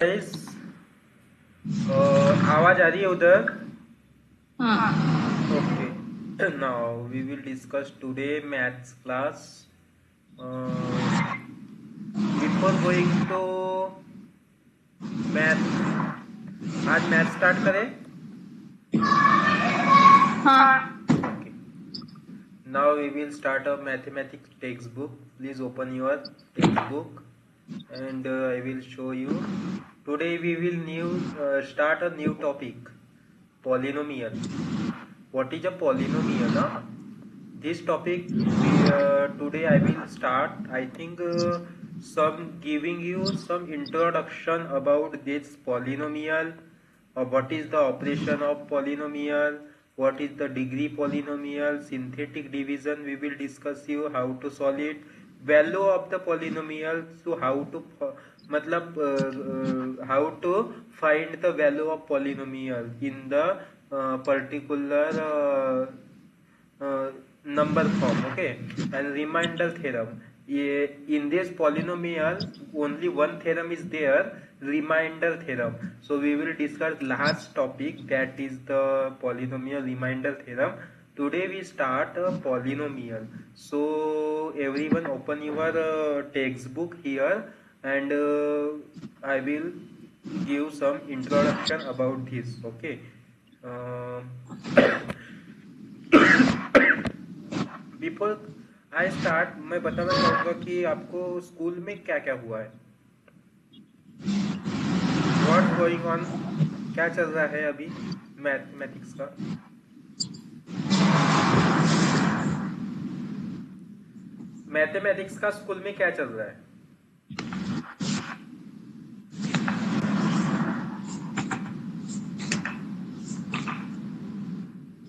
Guys, आवाज आ रही है उधर? हाँ। Okay, now we will discuss today maths class. Before going to math, आज मैथ स्टार्ट करें. हाँ। Okay. Now we will start a mathematics textbook. Please open your textbook and I will show you. Today we will start a new topic, polynomial. What is a polynomial? Huh? This topic today I will start. I think some giving you some introduction about this polynomial, what is the operation of polynomial, what is the degree polynomial, synthetic division we will discuss you how to solve it, value of the polynomial, so how to how to find the value of polynomial in the particular number form. Okay, and remainder theorem. In this polynomial only one theorem is there, remainder theorem. So we will discuss last topic, that is the polynomial remainder theorem. Today we start a polynomial. So everyone open your textbook here and I will give some introduction about this. Okay. um, before I start मैं बताना चाहूंगा कि आपको school में क्या क्या हुआ है, व्हाट्स गोइंग ऑन, क्या चल रहा है अभी मैथमेटिक्स का. मैथमेटिक्स का स्कूल में क्या चल रहा है?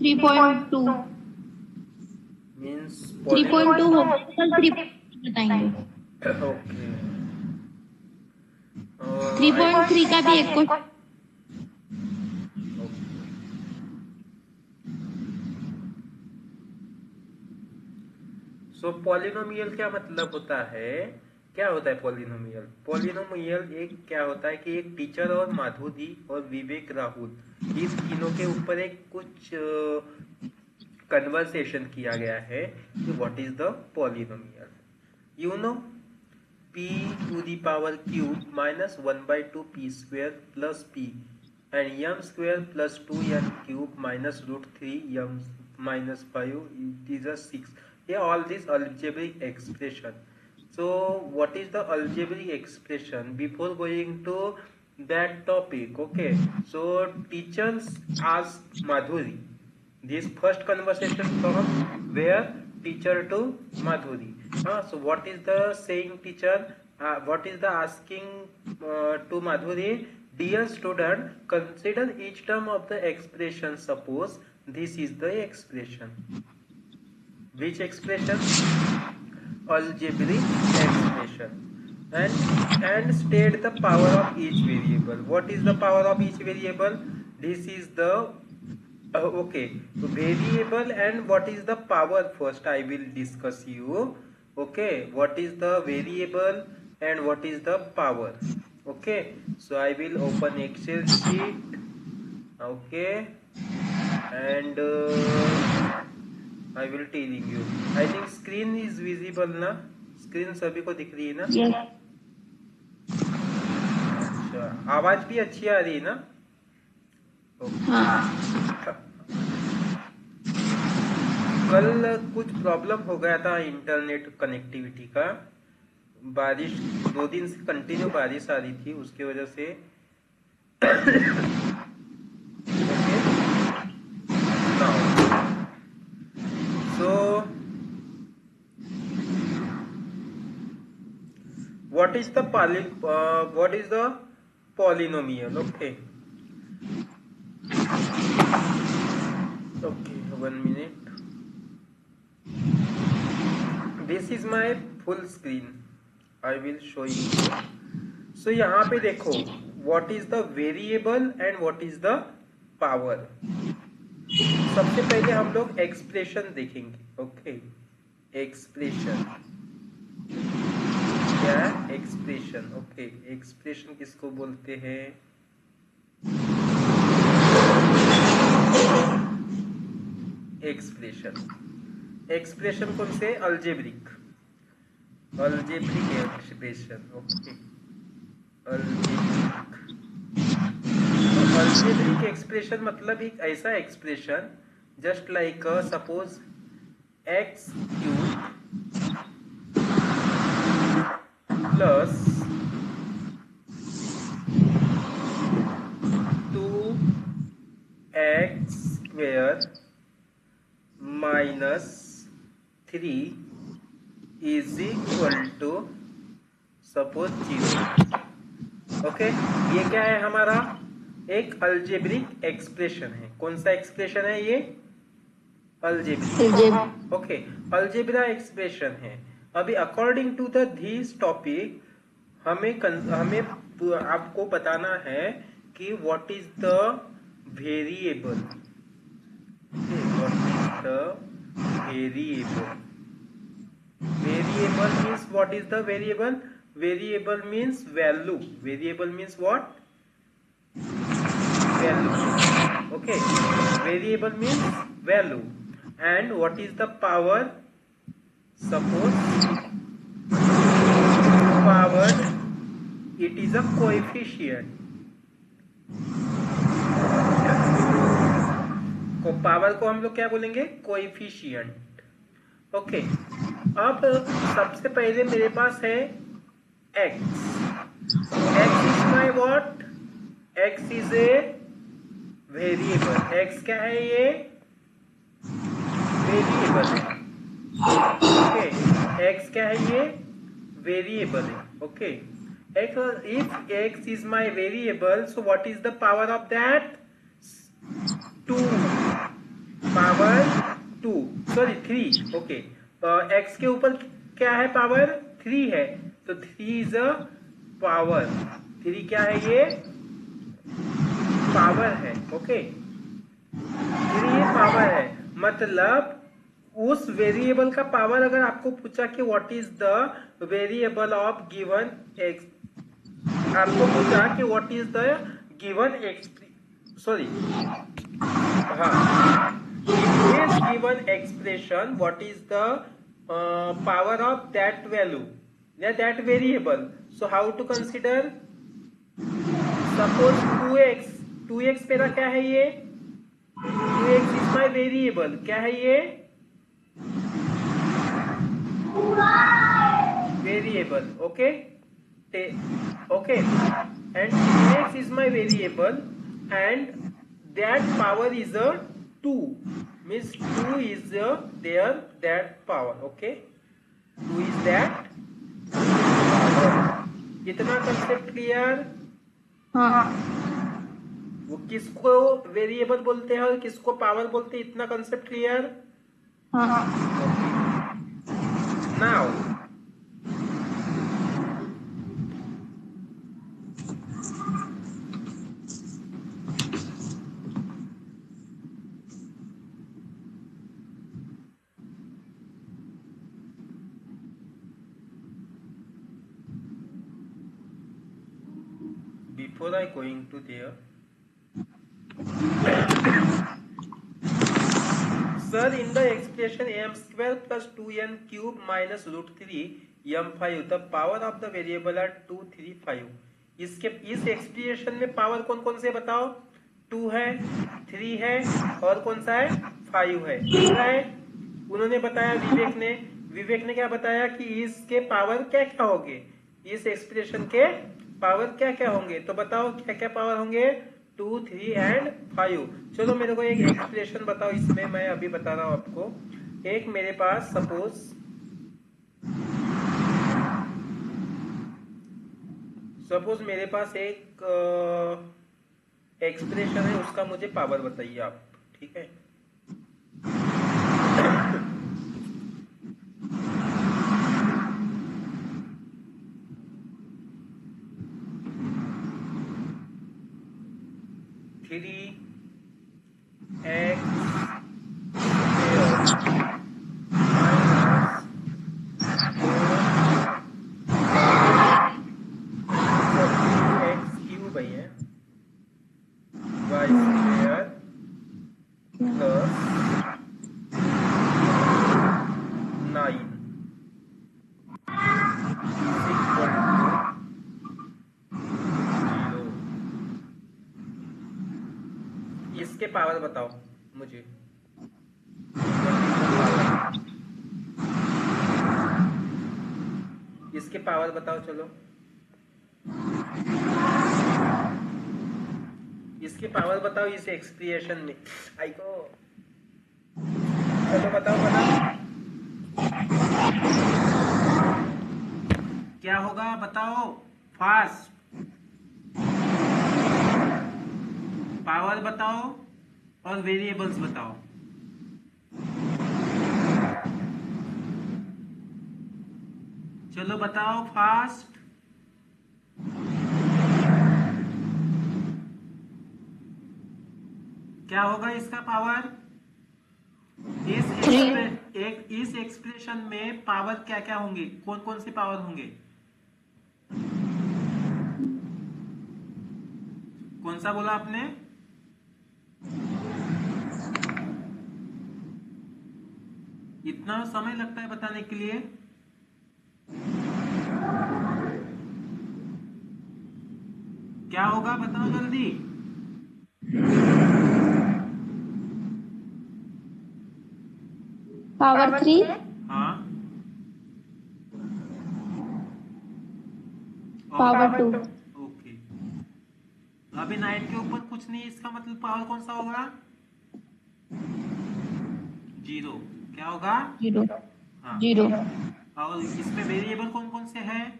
3.2 मीन्स 3.2 पॉलिनोमियल. हो गया, कल 3 बताएंगे। ओके. 3.3 का भी एक क्वेश्चन। सो पॉलिनोमियल क्या मतलब होता है, क्या होता है पॉलिनोमियल? पॉलिनोमियल एक क्या होता है कि एक टीचर और माधुरी और विवेक राहुल, इस तीनों के ऊपर एक कुछ कन्वर्सेशन किया गया है कि what is the polynomial. You know, p to the power cube minus 1 by 2 p square plus p and m square plus 2n cube minus root 3 m minus 5 it is a 6. Yeah, all this algebraic expression. So what is the algebraic expression? Before going to that topic, okay, so teachers asked Madhuri this first conversation from where? Teacher to Madhuri. So what is the saying teacher? What is the asking to Madhuri? Dear student, consider each term of the expression. Suppose this is the expression. Which expression? Algebraic expression. And state the power of each variable. What is the power of each variable? This is the okay, so variable and what is the power, first I will discuss you. Okay, what is the variable and what is the power. Okay, so I will open Excel sheet. Okay, and I will telling you. I think screen is visible ना, screen सभी को दिख रही है ना? Yes. अच्छा, आवाज भी अच्छी आ रही है ना? हाँ। कल कुछ प्रॉब्लम हो गया था इंटरनेट कनेक्टिविटी का. बारिश 2 दिन से कंटिन्यू बारिश आ रही थी, उसकी वजह से. Okay, so what is the polynomial? Okay, okay, 1 minute. This is my full screen, I will show you. So यहाँ पे देखो, what is the variable and what is the power. सबसे पहले हम लोग एक्सप्रेशन देखेंगे. Okay, expression. क्या है? एक्सप्रेशन। ओके, एक्सप्रेशन किसको बोलते हैं? एक्सप्रेशन कौन से? Algebraic expression. Okay, algebraic expression मतलब एक ऐसा expression just like suppose X cube plus 2x square minus 3 is equal to suppose 0। Okay, ये क्या है? हमारा एक अल्जेब्रिक एक्सप्रेशन है। कौन सा एक्सप्रेशन है ये? अल्जेब्रिक। ओके, अल्जेब्रा एक्सप्रेशन है। अभी according to the this topic हमें आपको बताना है कि what is the variable. What is the variable? Variable means what is the variable? Variable means value. Variable means what? Value. Okay. Variable means value. And what is the power? Suppose power, it is a coefficient. Power को हम लोग क्या बोलेंगे? Coefficient. Okay, अब सबसे पहले मेरे पास है x। x is my what? x is a variable. x क्या है? ये वेरिएबल है। ओके, x क्या है? ये वेरिएबल है। Okay, if x is my variable, so what is the power of that? 2 power 2, sorry 3। Okay, x के ऊपर क्या है? पावर 3 है, तो 3 इज अ पावर। 3 क्या है? ये पावर है। ओके, 3 ये पावर है। मतलब उस वेरिएबल का पावर अगर आपको पूछा कि what is the variable of given x, आपको पूछा कि what is the given sorry हाँ, is given expression, what is the power of that value, that variable? So how to consider? Suppose 2x मेरा क्या है? ये 2x is my variable। क्या है ये? Variable। okay, okay, and 2x is my variable and that power is a 2, means 2 is there, that power। okay, 2 is that power। इतना concept clear? हाँ। वो किसको वेरिएबल बोलते हैं और किसको पावर बोलते हैं, इतना कंसेप्ट क्लियर? हाँ। Now before I going to there, sir, in the expression m square plus 2n cube minus root 3 m5 the power of the variable are 2, 3, 5। इस एक्सप्रेशन में पावर कौन कौन से बताओ? 2 है, 3 है और कौन सा है? 5 है। क्या है? उन्होंने बताया, विवेक ने क्या बताया कि इसके पावर क्या क्या होंगे? इस एक्सप्रेशन के पावर क्या क्या होंगे? तो बताओ क्या क्या पावर होंगे? 2, 3 एंड 5। चलो मेरे को एक एक्सप्रेशन बताओ, इसमें मैं अभी बता रहा हूं आपको। एक मेरे पास सपोज मेरे पास एक एक्सप्रेशन है, उसका मुझे पावर बताइए आप। ठीक है, Y square plus 9 is equal to 0। इसके पावर बताओ मुझे, इसके पावर बताओ। चलो इसके पावर बताओ इस एक्सप्रेशन में। आई को चलो बताओ क्या होगा, बताओ फास्ट। पावर बताओ और वेरिएबल्स बताओ। चलो बताओ फास्ट। क्या होगा इसका पावर? इस एक्सप्रेशन में पावर क्या क्या होंगे, कौन कौन से पावर होंगे? कौन सा बोला आपने? इतना समय लगता है बताने के लिए? क्या होगा बताओ जल्दी। पावर 3। हाँ, पावर 2। ओके। अभी 9 के ऊपर कुछ नहीं, इसका मतलब पावर कौन सा होगा? 0। क्या होगा? 0। हाँ। 0। और इसमें वेरिएबल कौन कौन से हैं?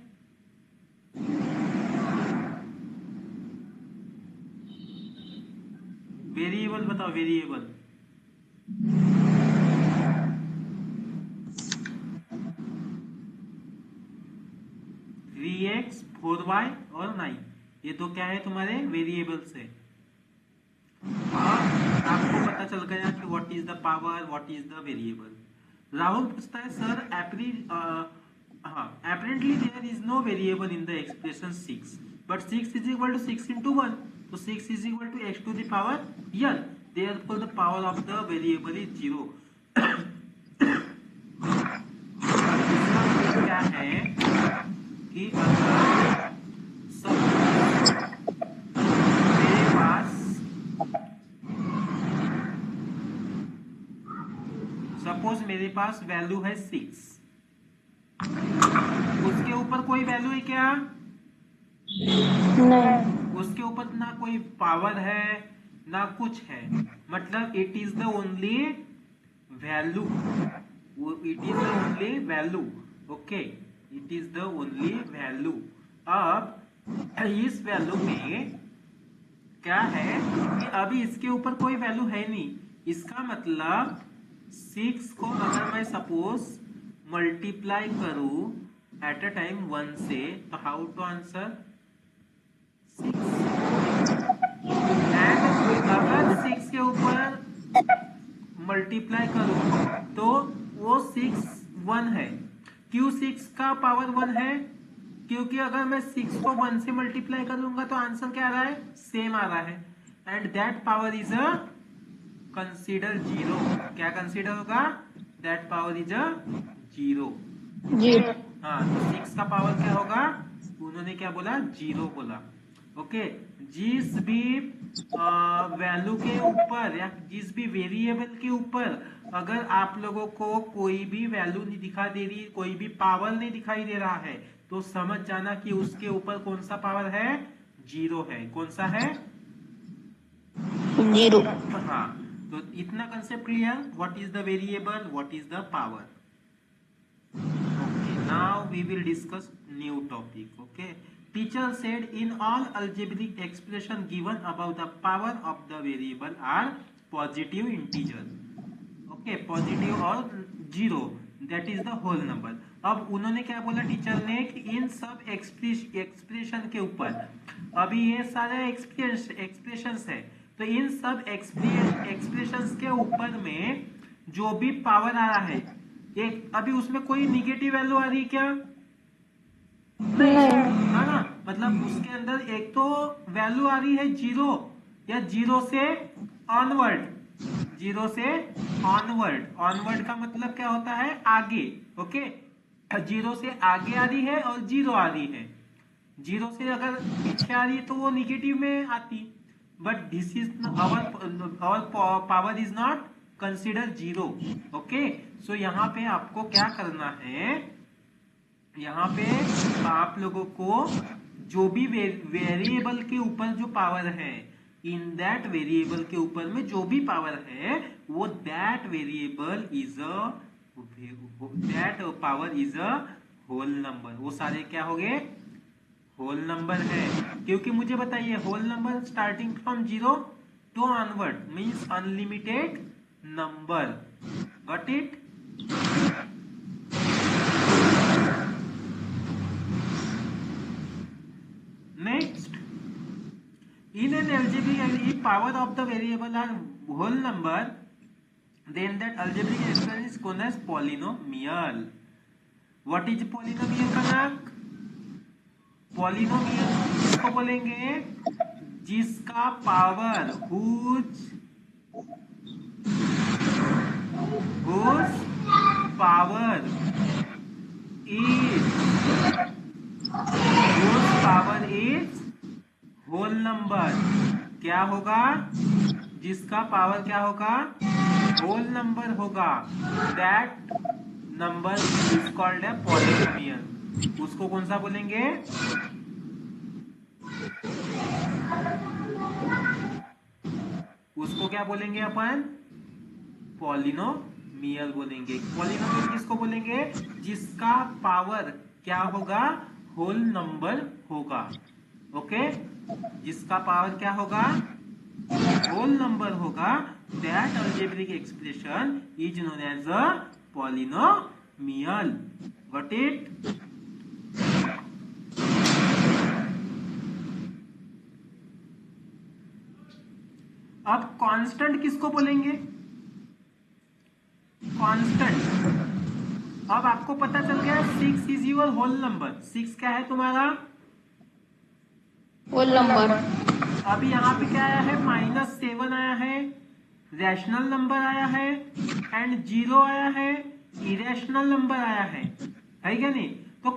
वेरिएबल बताओ, वेरिएबल। 3x 4y और 9, ये तो क्या है तुम्हारे वेरिएबल्स है। और आपको पता चल गया कि what is the power, what is the variable. Rahul पूछता है sir apparently there is no variable in the expression 6, but 6 is equal to 6 into 1, so 6 is equal to x to the power n, therefore the power of the variable is 0। इसका क्या है कि अगर suppose मेरे पास value है 6, उसके ऊपर कोई वैल्यू है क्या? नहीं। उसके ऊपर ना कोई पावर है ना कुछ है, मतलब it is the only value. It is the only value. Okay, it is the only value. अब इस वैल्यू में क्या है कि अभी इसके ऊपर कोई वैल्यू है नहीं, इसका मतलब 6 को अगर मैं सपोज मल्टीप्लाई करूं एट अ टाइम 1 से, तो हाउ टू आंसर 6। एंड अगर 6 के ऊपर मल्टीप्लाई करूं तो वो 6 1 है। क्यों 6 का पावर 1 है? क्योंकि अगर मैं 6 को 1 से मल्टीप्लाई करूंगा तो आंसर क्या आ रहा है? सेम आ रहा है। And that power is a consider 0। क्या कंसीडर होगा? दैट पावर इज अ 0। हाँ, तो 6 का पावर क्या होगा? उन्होंने क्या बोला? 0 बोला। ओके, जिस भी वैल्यू के ऊपर या जिस भी वेरिएबल के ऊपर अगर आप लोगों को कोई भी वैल्यू नहीं दिखा दे रही, कोई भी पावर नहीं दिखाई दे रहा है, तो समझ जाना कि उसके ऊपर कौन सा पावर है? 0 है। कौन सा है? 0। हाँ, तो इतना concept clear. What is the variable, what is the power. Okay, now we will discuss new topic. Okay, teacher said in all algebraic expression given above, the power of the variable are positive integer. Okay, positive और 0, that is the whole number। अब उन्होंने क्या बोला teacher ने कि इन सब expression के ऊपर, अभी ये सारे एक्सप्रेशंस है, तो इन सब एक्सप्रेशंस के ऊपर में जो भी पावर आ रहा है, एक अभी उसमें कोई निगेटिव वैल्यू आ रही है क्या? नहीं, है ना? मतलब उसके अंदर एक तो वैल्यू आ रही है 0, या जीरो से ऑनवर्ड? जीरो से ऑनवर्ड, ऑनवर्ड का मतलब क्या होता है? आगे। ओके, जीरो से आगे आ रही है और जीरो आ रही है। जीरो से अगर पीछे आ रही है तो वो निगेटिव में आती, but this is our power is not consider zero. Okay, so यहाँ पे आपको क्या करना है, यहाँ पे आप लोगों को जो भी वेरिएबल के ऊपर जो पावर है, इन दैट वेरिएबल के ऊपर में जो भी पावर है वो that variable is that power is a whole number. वो सारे क्या हो गए? होल नंबर है। क्योंकि मुझे बताइए, whole number starting from zero to onward means unlimited number. Got it? Next, in an algebraic if power of the variable are whole number, then that algebraic expression is known as polynomial. What is polynomial Kanak? Polynomial किसको बोलेंगे? जिसका power whose power is whole number. क्या होगा? जिसका power क्या होगा? Whole number होगा। That number is called a polynomial. उसको कौन सा बोलेंगे? उसको क्या बोलेंगे अपन? पॉलिनोमियल बोलेंगे। पॉलिनोमियल किसको बोलेंगे? जिसका पावर क्या होगा? होल नंबर होगा। ओके, जिसका पावर क्या होगा? होल नंबर होगा। That algebraic expression is known as a polynomial. Got it? अब कांस्टेंट किसको बोलेंगे? कांस्टेंट। अब आपको पता चल गया 6 इज योर होल नंबर। 6 क्या है तुम्हारा? Whole number. अभी यहाँ पे क्या आया है? -7 आया है, रैशनल नंबर आया है, एंड 0 आया है, इरेशनल नंबर आया है क्या नहीं? तो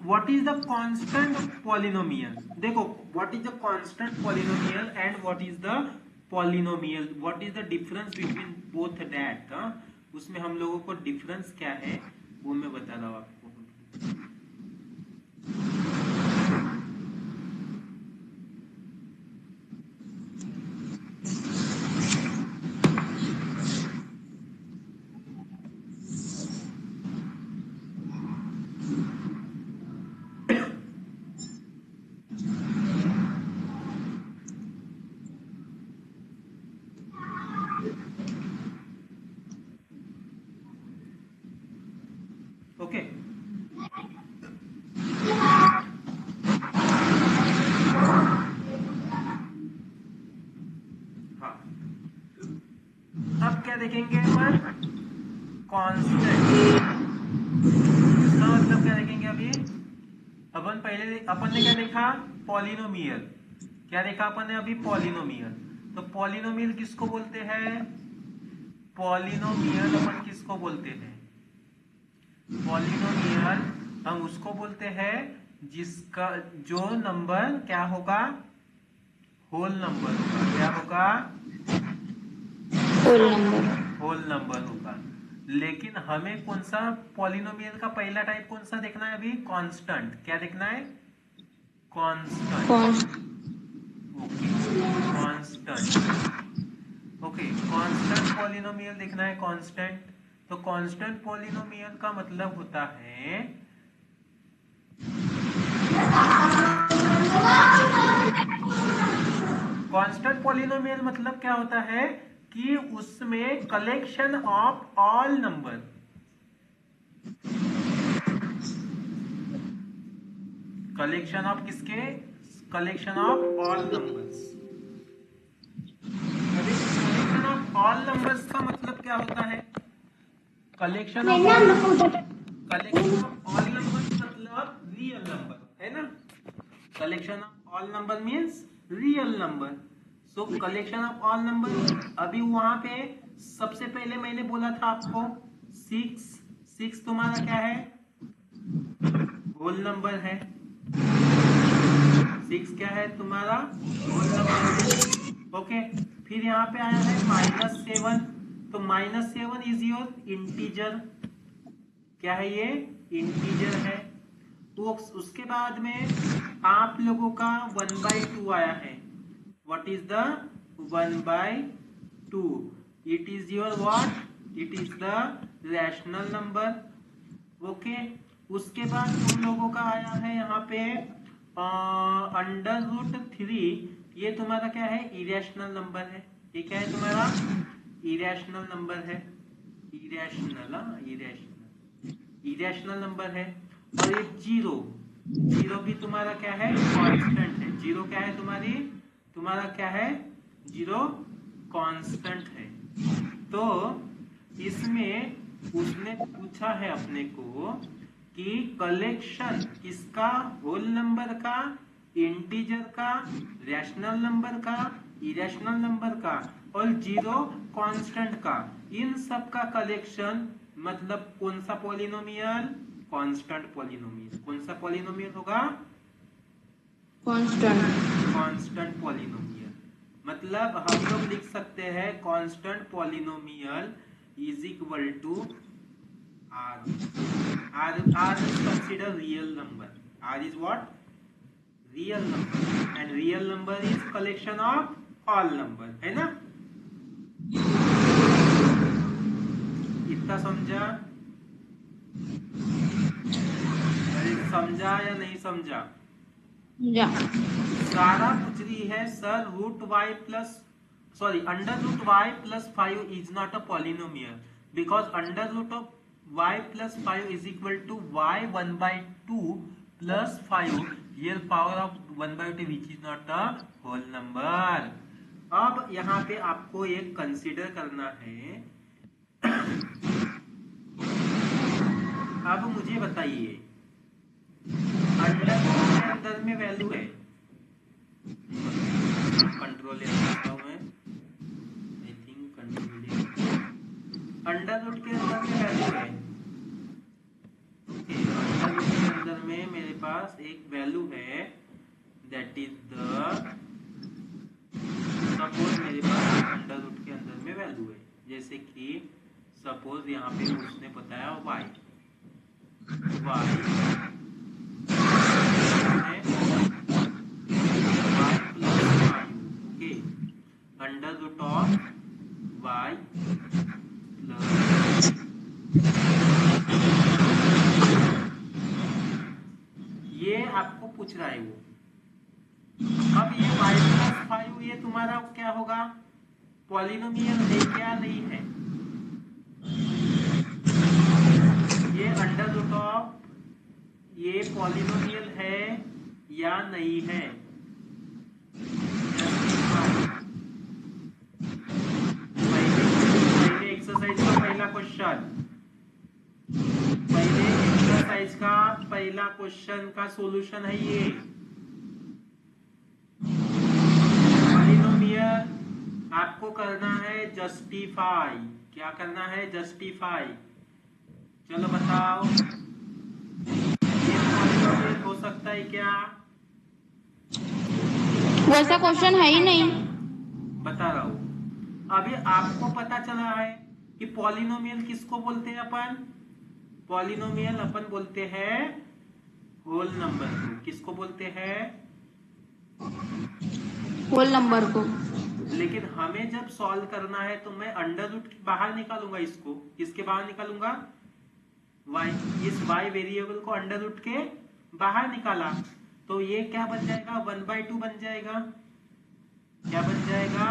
what is the constant polynomial? देखो, what is the constant polynomial and what is the polynomial, what is the difference between both that? उसमें हम लोगों को डिफरेंस क्या है वो मैं बता रहा हूँ आपको। ओके, हाँ, अब क्या देखेंगे अपन? कांस्टेंट। इसका मतलब क्या देखेंगे अभी? अपन ने क्या देखा? पॉलिनोमियल। क्या देखा अपन ने अभी? पॉलिनोमियल। तो पॉलिनोमियल किसको बोलते हैं? पॉलिनोमियल अपन किसको बोलते हैं? पॉलिनोमियल हम उसको बोलते हैं जिसका जो नंबर क्या होगा? होल नंबर होगा। क्या होगा? Whole number. होल नंबर होगा। लेकिन हमें कौन सा पॉलिनोमियल का पहला टाइप कौन सा देखना है अभी? कांस्टेंट। क्या देखना है? Constant. Okay, constant. Okay, constant polynomial देखना है। कांस्टेंट। तो कांस्टेंट पॉलिनोमियल का मतलब होता है कांस्टेंट पॉलिनोमियल मतलब क्या होता है कि उसमें collection of all number, collection of किसके? Collection of all numbers. Collection of all numbers का मतलब क्या होता है? कलेक्शन ऑफ ऑल नंबर्स मतलब रियल नंबर है ना? Collection of all number means real number. So collection of all number. अभी वहां पे सबसे पहले मैंने बोला था आपको 6 तुम्हारा क्या है, होल नंबर है। 6 क्या है तुम्हारा, होल नंबर है। ओके, फिर यहाँ पे आया है -7, तो -7 इज योर इंटीजर। क्या है ये, इंटीजर है। तो उसके बाद में आप लोगों का 1/2 आया है। What is the 1/2? It is your what, it is the rational number. Okay, उसके बाद तुम लोगों का आया है यहाँ पे √3। ये तुम्हारा क्या है, इरेशनल नंबर है। ये क्या है तुम्हारा, इरेशनल नंबर है। इरेशनल, इरेशनल नंबर है। और ये 0 भी तुम्हारा क्या है, कांस्टेंट है। 0 क्या है तुम्हारा क्या है, 0 कांस्टेंट है। तो इसमें उसने पूछा है अपने को कि कलेक्शन किसका, होल नंबर का, इंटीजर का, रैशनल नंबर का, इरेशनल नंबर का और 0 कांस्टेंट का, इन सब का कलेक्शन मतलब कौन सा पॉलिनोमियल, कांस्टेंट पॉलिनोमियल। कौन सा पॉलिनोमियल होगा, कांस्टेंट पॉलिनोमियल। मतलब हम लोग लिख सकते हैं constant polynomial is equal to R. R is considered real number. R is what? Real number. And real number is collection of all number. है ना? इतना समझा? अरे समझा या नहीं समझा? सारा पूछ रही है sir √y+5 is not a polynomial because √y+5 is equal to y 1/2 plus 5 here power of 1/2 which is not a whole number। अब यहाँ पे आपको एक कंसीडर करना है। अब मुझे बताइए अंडर में वैल्यू है, कंट्रोल मैं आई थिंक कंट्रोल अंडर के अंदर में वैल्यू है। ओके, अंडर के अंदर में मेरे पास एक वैल्यू है दैट इज द, सपोज मेरे पास अंडर के अंदर में वैल्यू है, जैसे कि सपोज यहाँ पे उसने बताया y √y प्लस ये आपको पूछ रहा है वो। अब ये y+5 ये तुम्हारा क्या होगा, पॉलिनोमियल है क्या नहीं है? ये √, ये पॉलिनोमियल है या नहीं है? पहले एक्सरसाइज का पहला क्वेश्चन, पहले एक्सरसाइज का पहला क्वेश्चन का सॉल्यूशन है ये। पॉलिनोमियल आपको करना है जस्टिफाई। क्या करना है, जस्टिफाई। चलो बताओ ये पॉलिनोमियल हो सकता है क्या? वैसा क्वेश्चन है ही नहीं। बता रहा हूं। अभी आपको पता चला है कि पॉलिनोमियल किसको बोलते हैं अपन, पॉलिनोमियल अपन बोलते हैं होल नंबर को। किसको बोलते हैं, होल नंबर को। लेकिन हमें जब सॉल्व करना है तो मैं अंडर बाहर निकालूंगा इसको। किसके बाहर निकालूंगा, y। इस y वेरिएबल को अंडर के बाहर निकाला तो ये क्या बन जाएगा, 1/2 बन जाएगा। क्या बन जाएगा,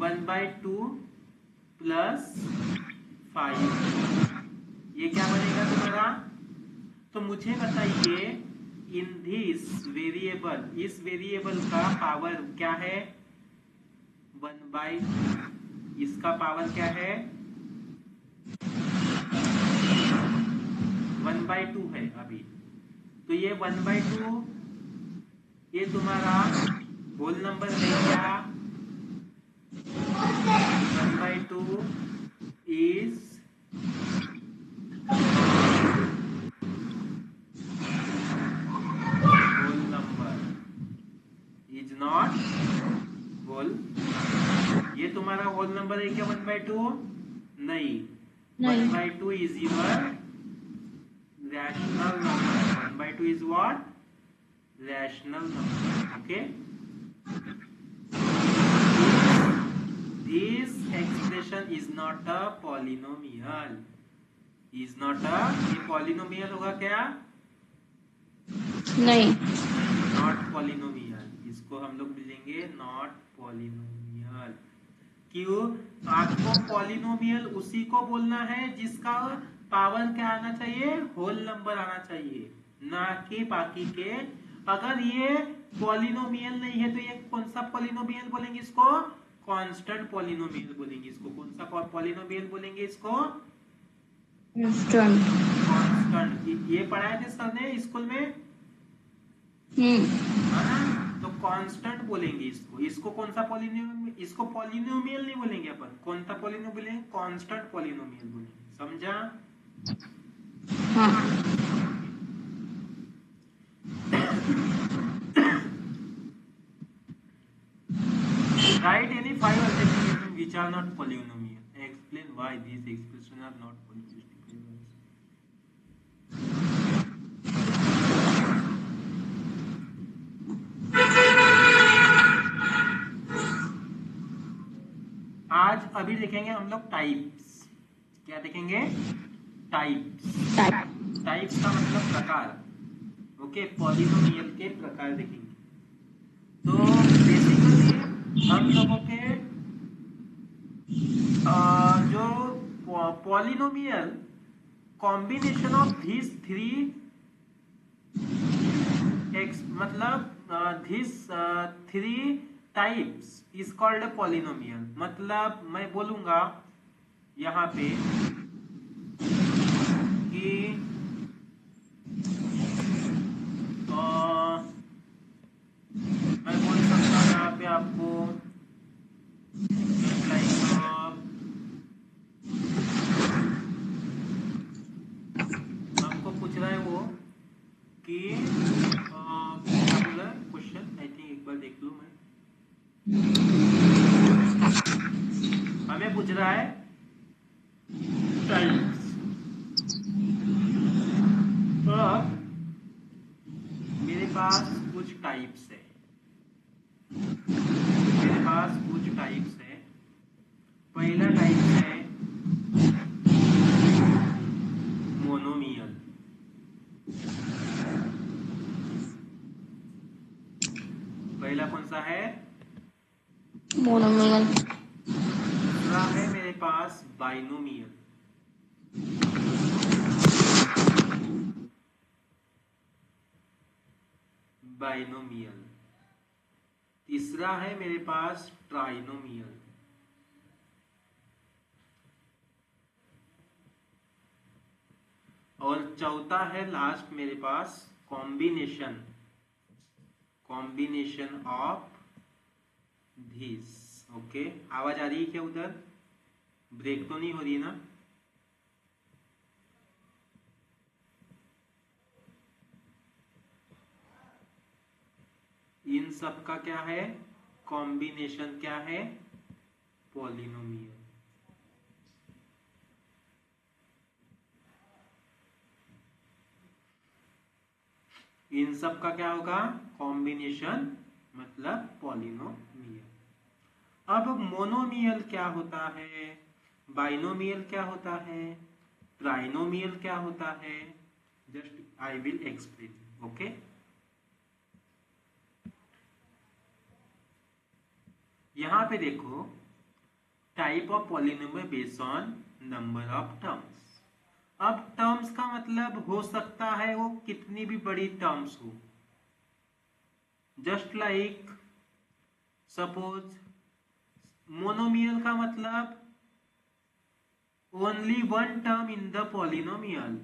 1/2 प्लस 5। ये क्या बनेगा तुम्हारा? तो मुझे बताइए इन दिस वेरिएबल, इस वेरिएबल का पावर क्या है, 1/2। इसका पावर क्या है, 1/2 है अभी। तो ये 1/2, ये ये तुम्हारा होल नंबर है क्या? 1/2 is whole number, is not whole. ये तुम्हारा होल नंबर है क्या 1/2? नहीं, 1/2 is your rational number. 1/2 is what? Rational number. Okay. This expression is not a polynomial. Is not a, ये polynomial होगा क्या? नहीं. Not polynomial. इसको हम लोग बोलेंगे not polynomial. क्यों? आपको polynomial उसी को बोलना है जिसका पावर क्या आना चाहिए? होल नंबर आना चाहिए, ना कि बाकी के। अगर ये पॉलिनोमियल नहीं है तो ये कौन सा पॉलिनोमियल बोलेंगे? इसको कांस्टेंट पॉलिनोमियल बोलेंगे। इसको कौन सा पॉलिनोमियल बोलेंगे? इसको कांस्टेंट। ये पढ़ाए थे सर ने स्कूल में, है ना? तो कांस्टेंट बोलेंगे इसको। इसको कौन सा पॉलिनोमियल? इसको पॉलिनोमियल नहीं बोलेंगे अपन। कौन सा पॉलिनोमियल बोलेंगे? कांस्टेंट पॉलिनोमियल बोलेंगे। समझा? हाँ. Write any 5 adjectives which are not polynomial. Explain why these expressions are not polynomial. आज अभी देखेंगे हम लोग टाइप्स। क्या देखेंगे? टाइप्स। टाइप्स का मतलब प्रकार। ओके, पॉलिनोमियल के प्रकार देखेंगे। तो बेसिकली हम लोगों के जो polynomial combination of this three मतलब this three types is called polynomial. मतलब मैं बोलूंगा यहाँ पे कि मैं बोल सकता हूँ यहाँ पे आपको हमको पूछ रहा है वो कि क्वेश्चन आई थिंक एक बार देख लूं मैं। हमें पूछ रहा है टाइप्स। तो मेरे पास कुछ टाइप्स है। पहला टाइप है मोनोमियल। पहला कौन सा है? मोनोमियल. दूसरा है मेरे पास बाइनोमियल। तीसरा है मेरे पास ट्राइनोमियल। और चौथा है लास्ट मेरे पास कॉम्बिनेशन ऑफ दिस। ओके, आवाज आ रही है क्या? उधर ब्रेक तो नहीं हो रही ना? इन सब का क्या है? कॉम्बिनेशन क्या है? पॉलिनोमियल। इन सब का क्या होगा? कॉम्बिनेशन मतलब पॉलिनोमियल। अब मोनोमियल क्या होता है? बाइनोमियल क्या होता है? ट्राइनोमियल क्या होता है? Just I will explain. Okay, यहां पे देखो, type of polynomial based on number of terms. अब टर्म्स का मतलब हो सकता है वो कितनी भी बड़ी टर्म्स हो। जस्ट लाइक सपोज मोनोमियल का मतलब only one term in the polynomial.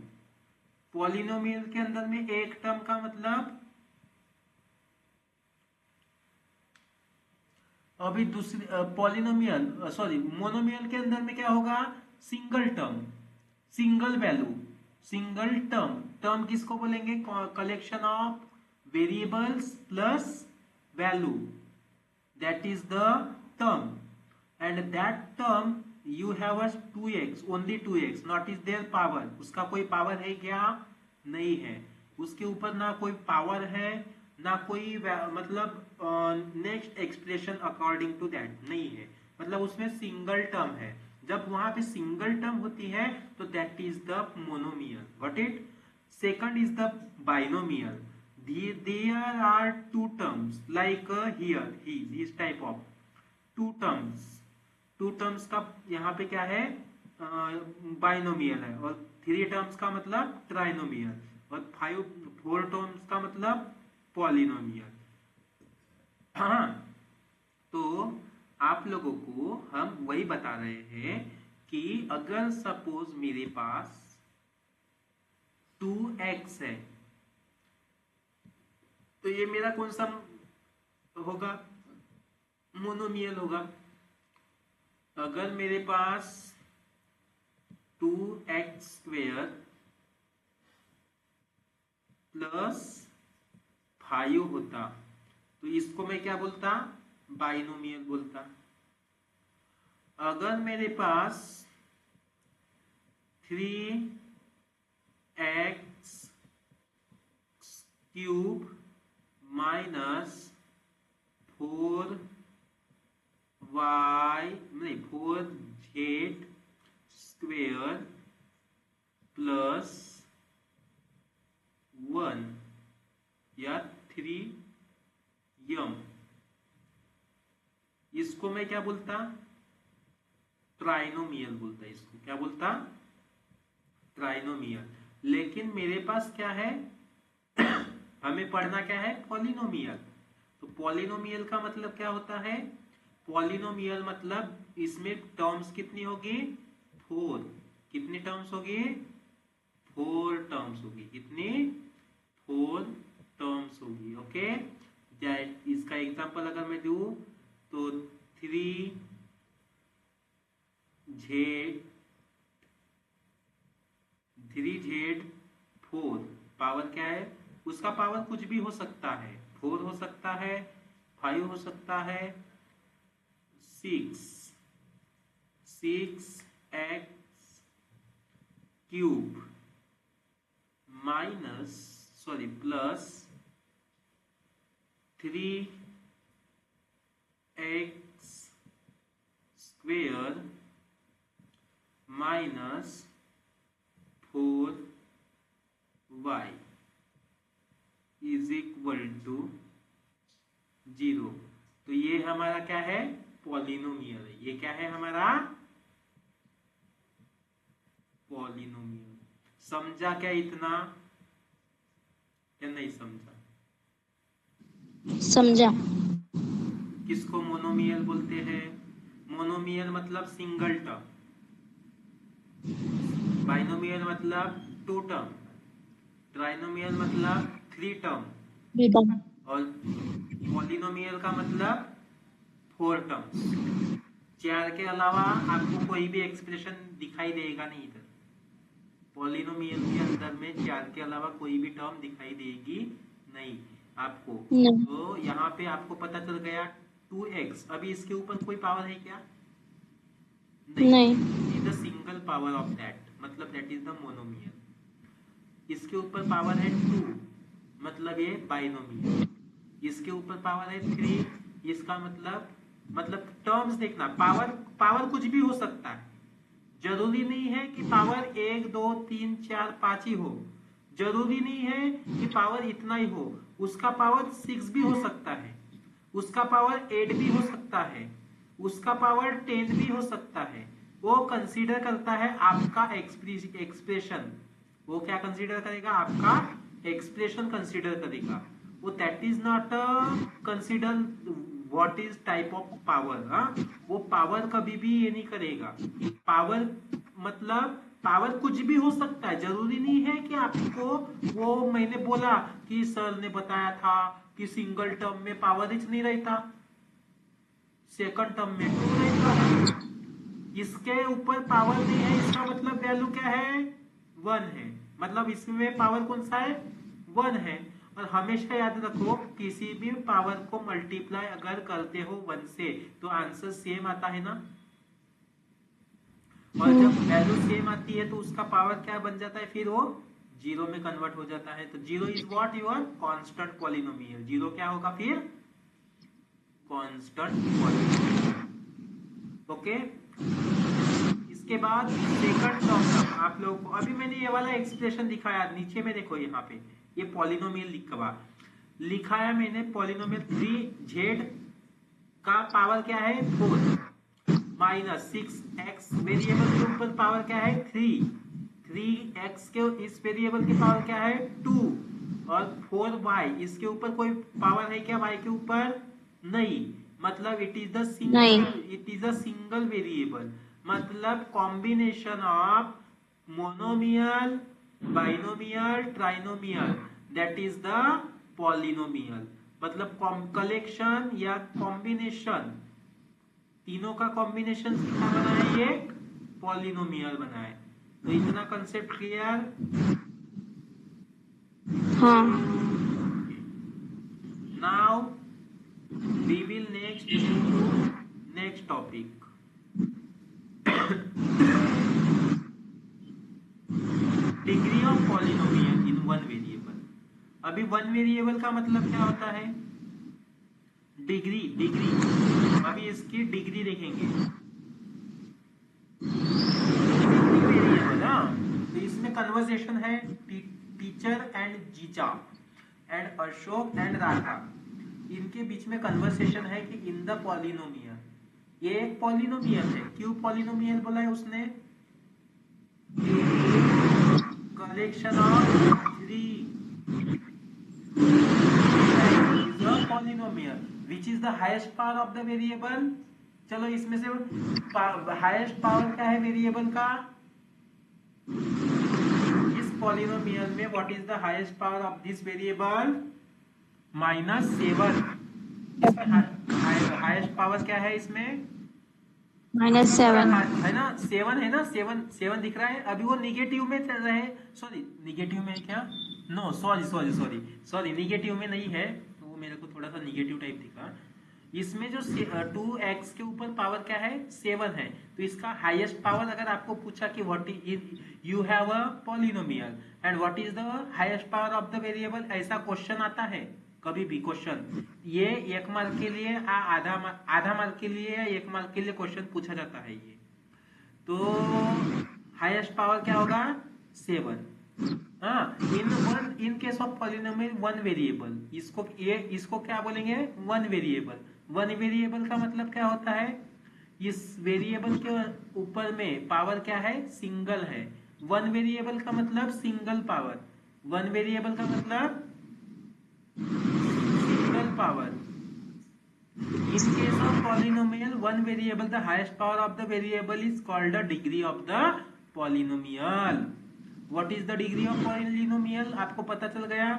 Polynomial के अंदर में एक टर्म का मतलब अभी दूसरी पॉलिनोमियल सॉरी मोनोमियल के अंदर में क्या होगा, single term, single value, single term. Term किसको बोलेंगे, collection of variables plus value, that is the term, and that term you have a 2x, only 2x, not is their power, उसका कोई power है क्या, नहीं है, उसके ऊपर ना कोई पावर है ना कोई मतलब next expression according to that नहीं है, मतलब उसमें सिंगल टर्म है। जब वहां पे सिंगल टर्म होती है तो that is the monomial, what it. Second is the binomial, there are two terms like here he, this type of two terms, two terms का यहाँ पे क्या है, बाइनोमियल है, और थ्री टर्म्स का मतलब ट्राइनोमियल, और फोर टर्म्स का मतलब पॉलिनोमियल। हाँ, तो आप लोगों को हम वही बता रहे हैं कि अगर सपोज मेरे पास 2x है तो ये मेरा कौन सा होगा, मोनोमियल होगा। अगर मेरे पास 2x² प्लस 5 होता तो इसको मैं क्या बोलता, बाइनोमियल बोलता। अगर मेरे पास 3x³ माइनस 4z² प्लस 1 या 3m, इसको मैं क्या बोलता, ट्राइनोमियल बोलता। इसको क्या बोलता, ट्राइनोमियल। लेकिन मेरे पास क्या है हमें पढ़ना क्या है, पॉलिनोमियल। तो पॉलिनोमियल का मतलब क्या होता है, पॉलिनोमियल मतलब इसमें टर्म्स कितनी होगी, 4। कितनी टर्म्स होगी, 4 टर्म्स होगी। कितनी, 4 टर्म्स होगी। ओके, इसका एग्जांपल अगर मैं दूं तो 3z4 पावर क्या है, उसका पावर कुछ भी हो सकता है, 4 हो सकता है, 5 हो सकता है, 6x³ minus plus 3x² minus 4y is equal to 0। तो ये हमारा क्या है, पॉलिनोमियल है। ये क्या है हमारा, पॉलिनोमियल। समझा क्या इतना, या नहीं समझा, समझा। किसको मोनोमियल बोलते हैं, मोनोमियल मतलब सिंगल टर्म, बाइनोमियल मतलब 2 टर्म, ट्राइनोमियल मतलब 3 टर्म, और पॉलिनोमियल का मतलब 4 टर्म्स। 4 के अलावा आपको कोई भी एक्सप्रेशन दिखाई देगा नहीं इधर। पॉलिनोमियल के अंदर में 4 के अलावा कोई भी टर्म दिखाई देगी नहीं आपको। तो यहाँ पे आपको पता चल गया 2x, अभी इसके ऊपर कोई पावर है क्या, नहीं, is the single power of that, मतलब दैट इज द मोनोमियल। इसके ऊपर पावर है 2, मतलब ये बाइनोमियल। इसके ऊपर पावर है 3, इसका मतलब टर्म्स देखना, पावर कुछ भी हो सकता है, जरूरी नहीं है कि पावर 1 2 3 4 5 ही हो, जरूरी नहीं है कि पावर इतना ही हो, उसका पावर 6 भी हो सकता है, उसका पावर 8 भी हो सकता है, उसका पावर 10 भी हो सकता है। वो कंसीडर करता है आपका एक्सप्रेशन, वो क्या कंसीडर करेगा, आपका एक्सप्रेशन कंसीडर करेगा वो, that is not consider what is type of power. वो पावर कभी भी ये नहीं करेगा। पावर मतलब पावर कुछ भी हो सकता है, जरूरी नहीं है कि आपको, वो मैंने बोला कि सर ने बताया था कि सिंगल टर्म में पावर इच नहीं रहता, सेकंड टर्म में 2 रहता है, इसके ऊपर पावर नहीं है, इसका मतलब वैल्यू क्या है 1 है, मतलब इसमें पावर कौन सा है 1 है। और हमेशा याद रखो किसी भी पावर को मल्टीप्लाई अगर करते हो 1 से तो आंसर सेम आता है ना, और जब वैल्यू सेम आती है तो उसका पावर क्या बन जाता है, फिर वो जीरो में कन्वर्ट हो जाता है। तो zero is what your constant polynomial, zero क्या होगा फिर कांस्टेंट पॉलिनोमियल। ओके, इसके बाद सेकंड प्रॉब्लम आप लोगों को, अभी मैंने ये वाला एक्सप्रेशन दिखाया नीचे में, देखो यहाँ पे ये पॉलिनोमियल लिखा है मैंने, पॉलिनोमियल 3z का पावर क्या है 4 माइनस 6x वेरिएबल के ऊपर पावर क्या है 3x के इस वेरिएबल की पावर क्या है 2 और 4y इसके ऊपर कोई पावर है क्या y के ऊपर नहीं, मतलब it is the single variable, मतलब combination of monomial binomial trinomial that is the polynomial, मतलब कलेक्शन या कॉम्बिनेशन, तीनों का कॉम्बिनेशन कितना बना है ये पॉलिनोमियल बना है। तो इतना कंसेप्ट क्लियर? हाँ। Now we will next topic degree of polynomial in one variable. अभी वन वेरिएबल का मतलब क्या होता है डिग्री, अभी इसकी डिग्री देखेंगे, वेरिएबल हाँ, तो इसमें कन्वर्सेशन है टीचर एंड जीजा एंड अशोक एंड राधा, इनके बीच में कन्वर्सेशन है कि इन द पॉलिनोमियल, ये एक पॉलिनोमियल है, क्यों पॉलिनोमियल बोला है उसने, collection of 3 is a polynomial which is the highest power of the variable। चलो इसमें से हाईएस्ट पावर क्या है वेरिएबल का, इस पॉलिनोमियल में what is the highest power of this variable -7। इसमें हाईएस्ट पावर क्या है इसमें -7 है ना, 7 है ना, 7 दिख रहा है, अभी वो निगेटिव में चल रहे हैं, सॉरी निगेटिव में है क्या, नो सॉरी निगेटिव में नहीं है, तो वो मेरे को थोड़ा सा निगेटिव टाइप दिखा। इसमें जो 2x के ऊपर पावर क्या है 7 है, तो इसका हाईएस्ट पावर अगर आपको पूछा कि what is you have a polynomial and what is the highest power of the variable, ऐसा क्वेश्चन आता है कभी भी क्वेश्चन, ये 1 मार्क के लिए आधा मार्क के लिए या 1 मार्क के लिए क्वेश्चन पूछा जाता है ये। तो हाईएस्ट पावर क्या होगा 7। In case of polynomial one variable, इसको क्या बोलेंगे वन वेरिएबल। वन वेरिएबल का मतलब क्या होता है, इस वेरिएबल के ऊपर में पावर क्या है सिंगल है, वन वेरिएबल का मतलब सिंगल पावर, वन वेरिएबल का मतलब single power. In case of polynomial one variable the highest power of the variable is called the degree of the polynomial। What is the degree of polynomial, आपको पता चल गया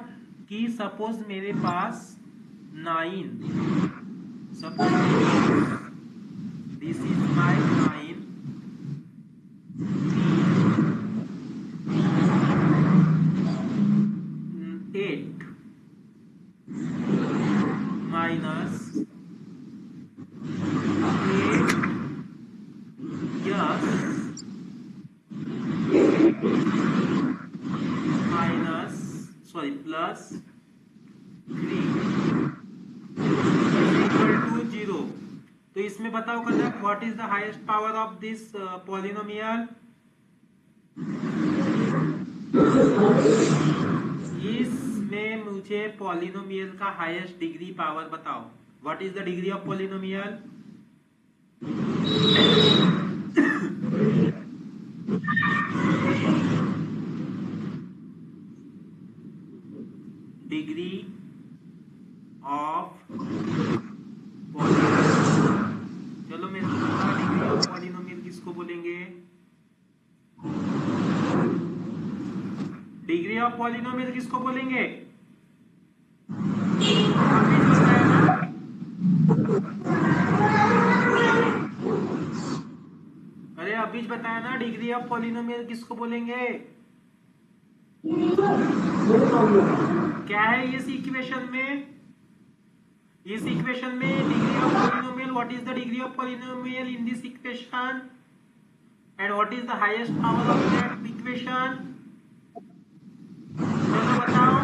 कि suppose मेरे पास 9, suppose this is my 9, 8 minus 8 yes minus sorry plus 3 equal to 0। तो इसमें बताओ करना what is the highest power of this polynomial, इसमें मुझे पॉलिनोमियल का हाईएस्ट डिग्री पावर बताओ, what is the degree of polynomial. Degree of polynomial, चलो मैं डिग्री ऑफ पॉलिनोमियल किसको बोलेंगे, डिग्री ऑफ पॉलिनोमियल किसको बोलेंगे, बताया ना, डिग्री ऑफ पॉलिनोमियल किसको बोलेंगे? क्या है इस इक्वेशन में? इस इक्वेशन में degree of polynomial, what is the degree of polynomial in this equation and what is the highest power of that equation? चलो बताओ।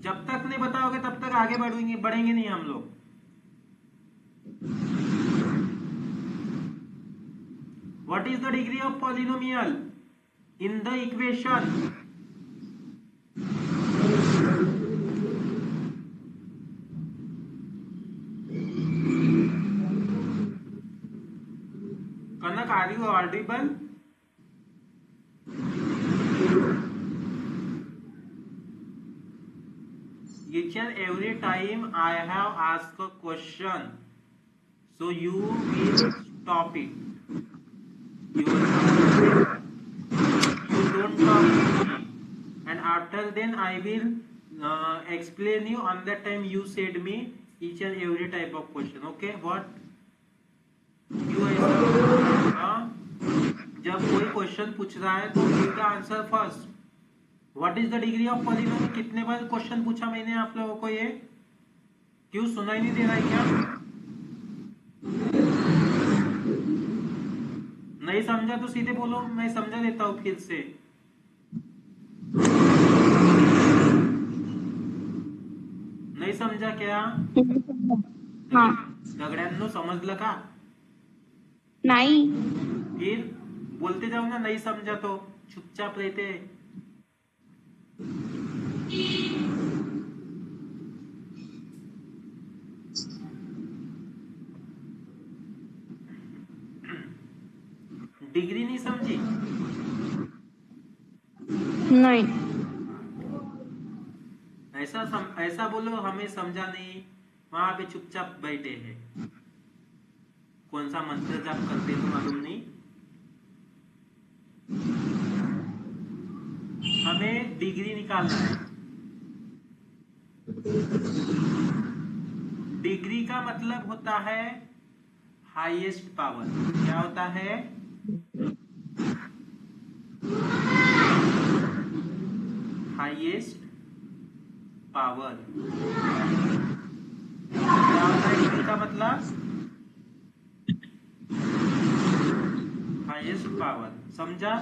जब तक नहीं बताओगे तब तक आगे बढ़ेंगे नहीं हम लोग। What is the degree of polynomial in the equation? Kanak, are you audible? Each and every time I have asked a question, so you will stop it. You don't talk to me, and after then I will explain you. On that time you said me each and every type of question. Okay, what? You ऐसा जब कोई question पूछ रहा है तो give the answer first. What is the degree of polynomial? कितने बार question पूछा मैंने आप लोगों को? ये क्यों सुनाई नहीं दे रहा है क्या? नहीं समझा तो सीधे बोलो, मैं समझा देता हूं फिर से। नहीं समझा क्या? हाँ। दगड्यांनो समजलं का? नहीं। फिर बोलते जाओ ना, नहीं समझा तो चुपचाप रहते। डिग्री नहीं समझी? नहीं। ऐसा बोलो, हमें समझा नहीं, वहां पे चुपचाप बैठे हैं। कौन सा मंत्र जाप करते तो मालूम नहीं। हमें डिग्री निकालना है। डिग्री का मतलब होता है हाईएस्ट पावर। क्या होता है? Highest power. क्या होता है डिग्री का मतलब? Highest power. समझा?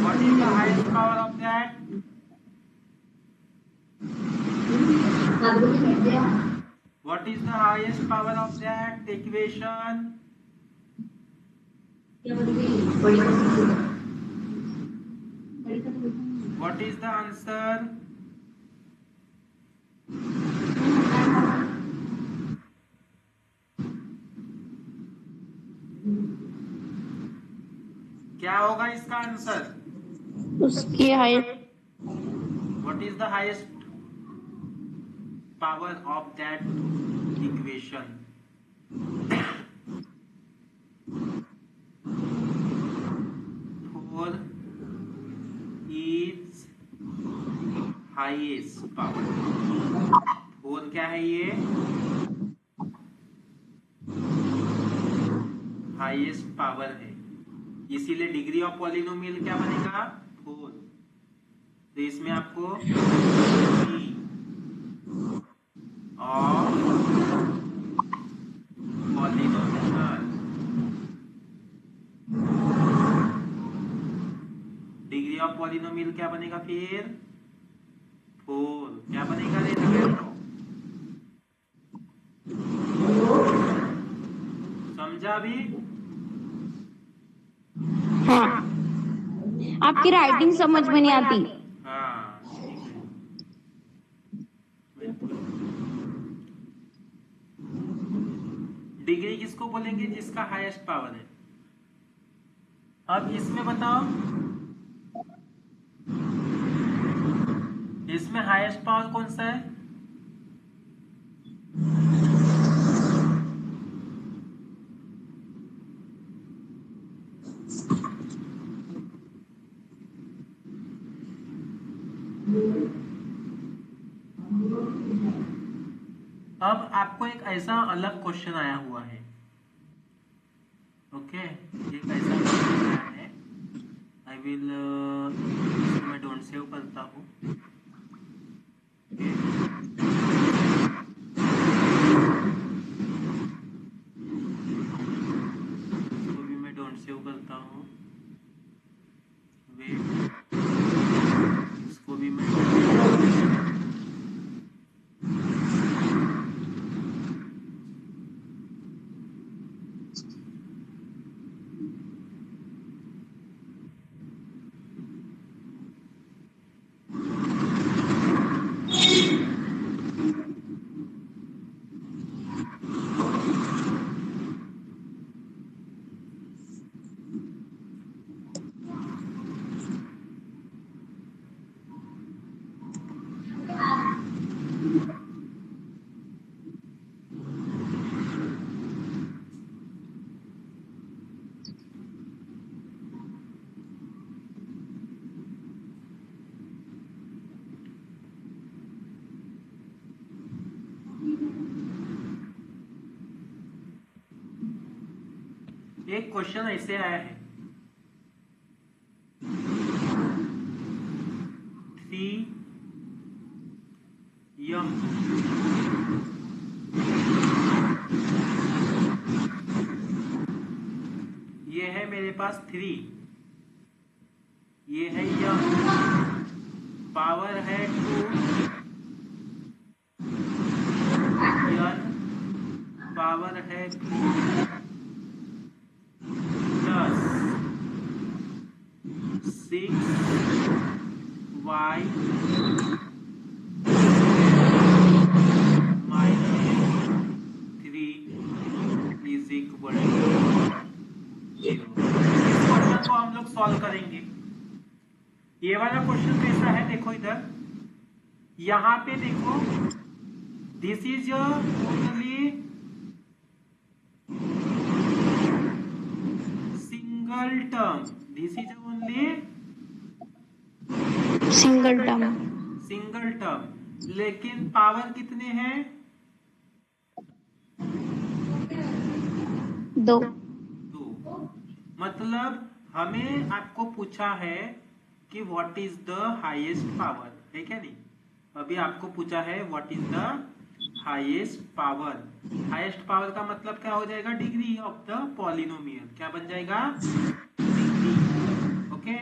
What is the highest power of that? What is the highest power of that equation? What is the answer? क्या होगा इसका आंसर? उसकी height. What is the highest power of that equation? Four is highest power. Four क्या है ये? Highest power है, इसीलिए degree of polynomial क्या बनेगा? 4। तो इसमें आपको of polynomial, degree of polynomial क्या बनेगा फिर? 4। क्या बनेगा? समझा भी? हाँ। आपकी राइटिंग समझ में नहीं आती। हाँ, डिग्री किसको बोलेंगे? जिसका हाईएस्ट पावर है। अब इसमें बताओ, इसमें हाईएस्ट पावर कौन सा है? अब आपको एक ऐसा अलग क्वेश्चन आया हुआ है, ओके, एक ऐसा क्वेश्चन आया है। आई विल, इसको मैं डोंट सेव करता हूँ। इसको भी मैं डोंट सेव करता हूँ। वेट, इसको भी मैं एक क्वेश्चन ऐसे आया है, 3m, ये है मेरे पास 3, ये है यम, पावर है 2, यन पावर है 3, plus 6y minus 3 is equal to 0। इस क्वेश्चन को हम लोग सॉल्व करेंगे। ये वाला क्वेश्चन कैसा है, देखो इधर, यहां पे देखो, this is only single term, this is only single term. Single term, लेकिन पावर कितने हैं? 2। मतलब हमें आपको पूछा है कि what is the highest power, है क्या नहीं? अभी आपको पूछा है what is the highest power. Highest power का मतलब क्या हो जाएगा? Degree of the polynomial. क्या बन जाएगा? डिग्री। ओके,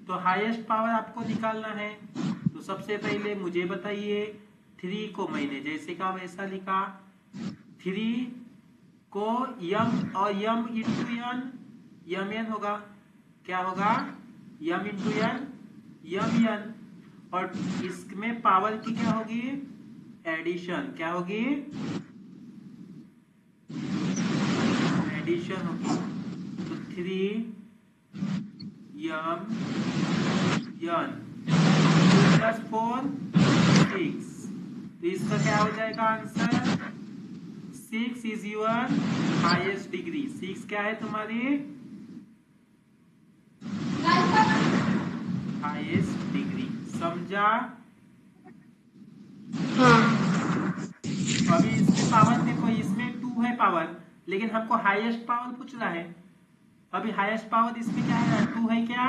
तो हाईएस्ट पावर आपको निकालना है। तो सबसे पहले मुझे बताइए, 3 को मैंने जैसे का वैसा लिखा, 3 को यम और यम इंटू यन, यम एन होगा, क्या होगा? यम इंटू यन, यम यन। और इसमें पावर की क्या होगी? एडिशन। क्या होगी? एडिशन होगी। तो 3 यम यन प्लस 4 6, तो इसका क्या हो जाएगा answer? 6 is your highest degree. 6 क्या है तुम्हारी? Highest degree. समझा? हाँ। अभी इसमें पावर देखो, इसमें 2 है पावर, लेकिन हमको हाईएस्ट पावर पूछ रहा है। अभी हाईएस्ट पावर इसमें क्या है? 2 है क्या?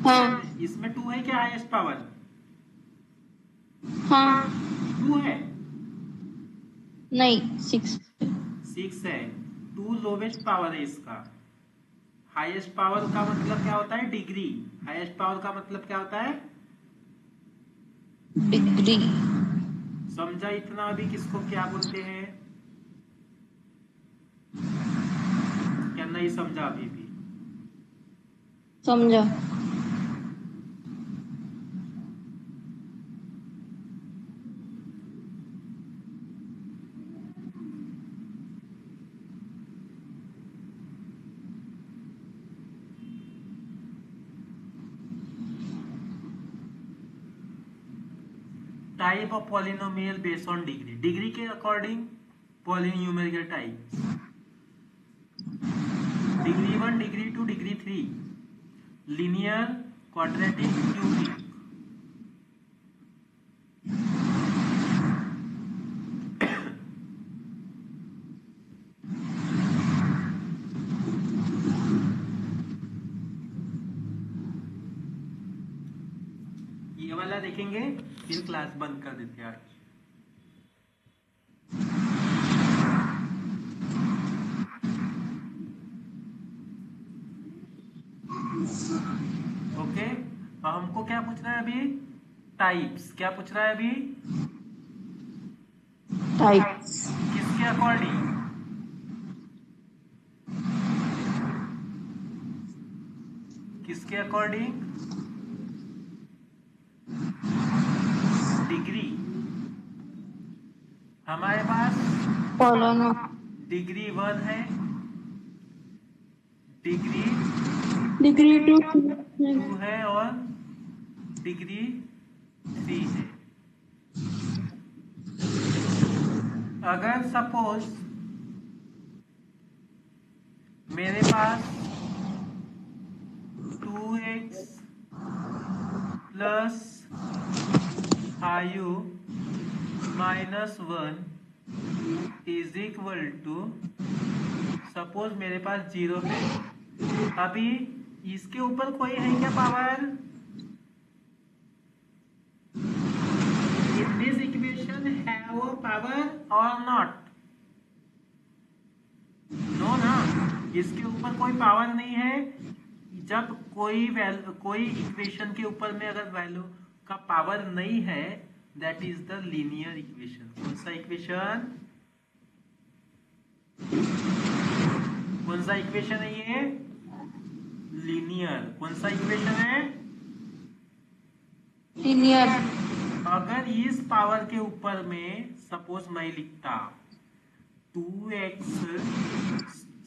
हाँ। इसमें 2 है क्या हाईएस्ट पावर? हाँ। 2 है? नहीं, 6। 6 है। 2 लोवेस्ट पावर है इसका। हाईएस्ट पावर का मतलब क्या होता है? डिग्री। हाईएस्ट पावर का मतलब क्या होता है? डिग्री। समझा इतना? अभी किसको क्या बोलते हैं? क्या नहीं समझा अभी भी? समझा। Type of polynomial based on degree, degree के according polynomial type, degree 1, degree 2, degree 3, linear, quadratic, cubic. ये वाला देखेंगे फिर क्लास बंद कर देते हैं आज। ओके, हमको क्या पूछ रहा है अभी? टाइप्स। क्या पूछ रहा है अभी? टाइप्स। किसके अकॉर्डिंग? किसके अकॉर्डिंग? डिग्री। हमारे पास पॉलिनो डिग्री 1 है, डिग्री डिग्री 2 2 है और डिग्री 3 है। अगर सपोज मेरे पास 2x plus 5 minus 1 is equal to, suppose मेरे पास 0 है। अभी इसके ऊपर कोई है क्या power? In this equation have a power और नॉट? नो ना, इसके ऊपर कोई पावर नहीं है। जब कोई इक्वेशन के ऊपर में अगर वैल्यू का पावर नहीं है, that is the linear equation. कौन सा इक्वेशन? कौन सा इक्वेशन है ये? लीनियर। कौन सा इक्वेशन है? लीनियर। अगर इस पावर के ऊपर में सपोज मैं लिखता 2x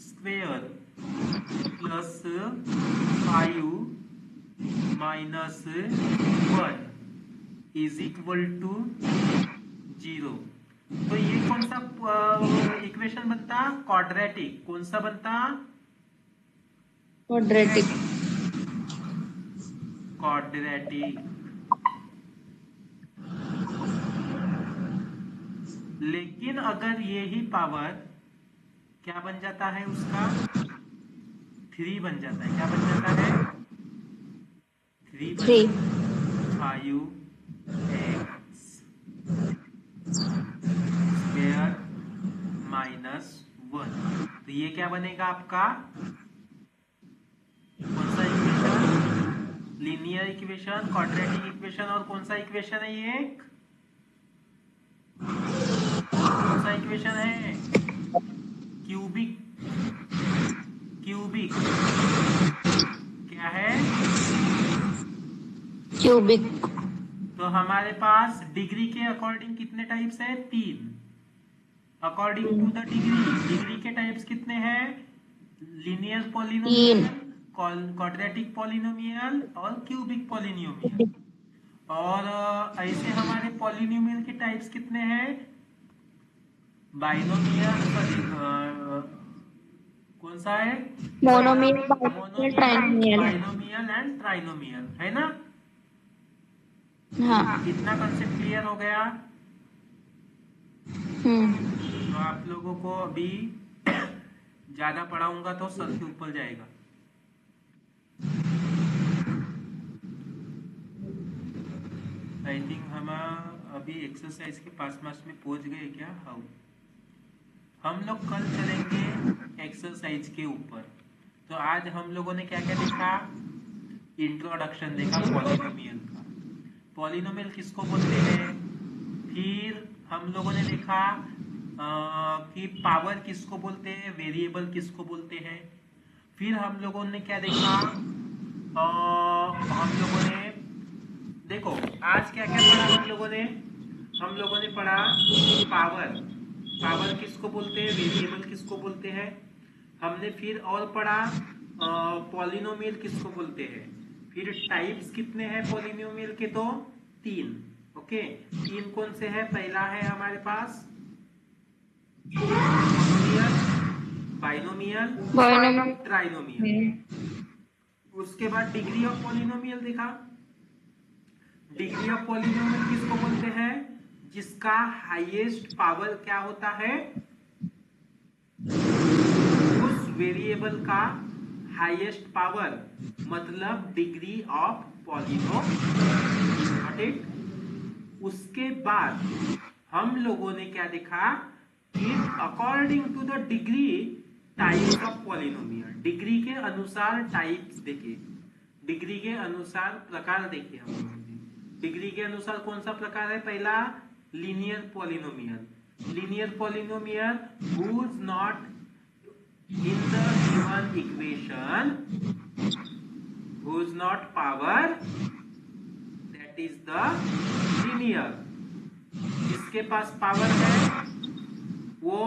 square plus 5 minus 1 is equal to 0, तो ये कौन सा इक्वेशन बनता? क्वाड्रेटिक। कौन सा बनता? क्वाड्रेटिक। क्वाड्रेटिक। लेकिन अगर ये ही पावर क्या बन जाता है उसका? 3 बन जाता है। क्या बन जाता है? 3 बन 3 5x स्क्वायर माइनस 1, तो ये क्या बनेगा आपका? कौन सा equation? Linear equation, quadratic equation. और कौन सा इक्वेशन है ये? कौन सा इक्वेशन है? क्यूबिक। क्यूबिक क्या है? क्यूबिक। तो हमारे पास डिग्री के अकॉर्डिंग कितने टाइप्स है? 3। अकॉर्डिंग टू द डिग्री के टाइप्स कितने हैं? लीनियर पॉलिनोमियल, क्वाड्रेटिक पॉलिनोमियल और क्यूबिक पॉलिनोमियल। और ऐसे हमारे पॉलिनोमियल के टाइप्स कितने हैं? बाइनोमियल, कौन सा है? Monomial, monomial, trinomial. Binomial and trinomial, है ना? हाँ। इतना कंसेप्ट क्लियर हो गया? तो आप लोगों को अभी ज्यादा पढ़ाऊंगा तो सर के ऊपर जाएगा। आई थिंक हम अभी एक्सरसाइज के पास मार्क्स में पहुंच गए क्या? हाउ हम लोग कल चलेंगे एक्सरसाइज के ऊपर। तो आज हम लोगों ने क्या क्या देखा? इंट्रोडक्शन देखा पॉलिनोमियल का। पॉलिनोमियल किसको बोलते हैं? फिर हम लोगों ने देखा कि पावर किसको बोलते हैं, वेरिएबल किसको बोलते हैं। फिर हम लोगों ने क्या देखा? हम लोगों ने देखो आज क्या क्या पढ़ा हम लोगों ने पढ़ा पावर। पावर किसको बोलते हैं, वेरिएबल किसको बोलते हैं। हमने फिर और पढ़ा पॉलिनोमियल किसको बोलते हैं। फिर टाइप्स कितने हैं पॉलिनोमियल के? तो 3। ओके। ओके, तीन कौन से है? पहला है हमारे पास बाइनोमियल, ट्राइनोमियल। उसके बाद डिग्री ऑफ पॉलिनोमियल देखा। डिग्री ऑफ पॉलिनोमियल किसको बोलते हैं? जिसका हाईएस्ट पावर क्या होता है? उस वेरिएबल का हाईएस्ट पावर, मतलब डिग्री ऑफ पॉलिनोमियल। उसके बाद हम लोगों ने क्या देखा कि according to the degree types of polynomial, degree के अनुसार टाइप्स देखे, डिग्री के अनुसार प्रकार देखे हम लोगों ने। डिग्री के अनुसार कौन सा प्रकार है? पहला linear polynomial. Linear polynomial who is not in the given equation, who is not power, that is the linear। जिसके पास पावर है वो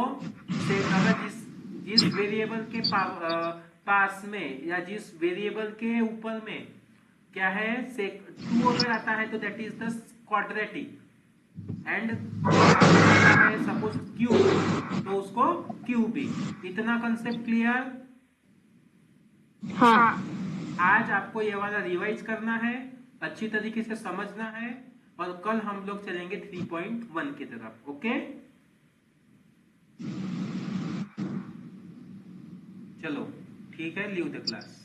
से अगर जिस वेरिएबल के पास में या जिस वेरिएबल के ऊपर में क्या है से 2 अगर आता है तो that is the quadratic, and suppose cube तो उसको क्यूबिक। इतना कंसेप्ट क्लियर? हाँ। आज आपको ये वाला रिवाइज करना है, अच्छी तरीके से समझना है, और कल हम लोग चलेंगे 3.1 की तरफ। ओके, चलो ठीक है, लीव द क्लास।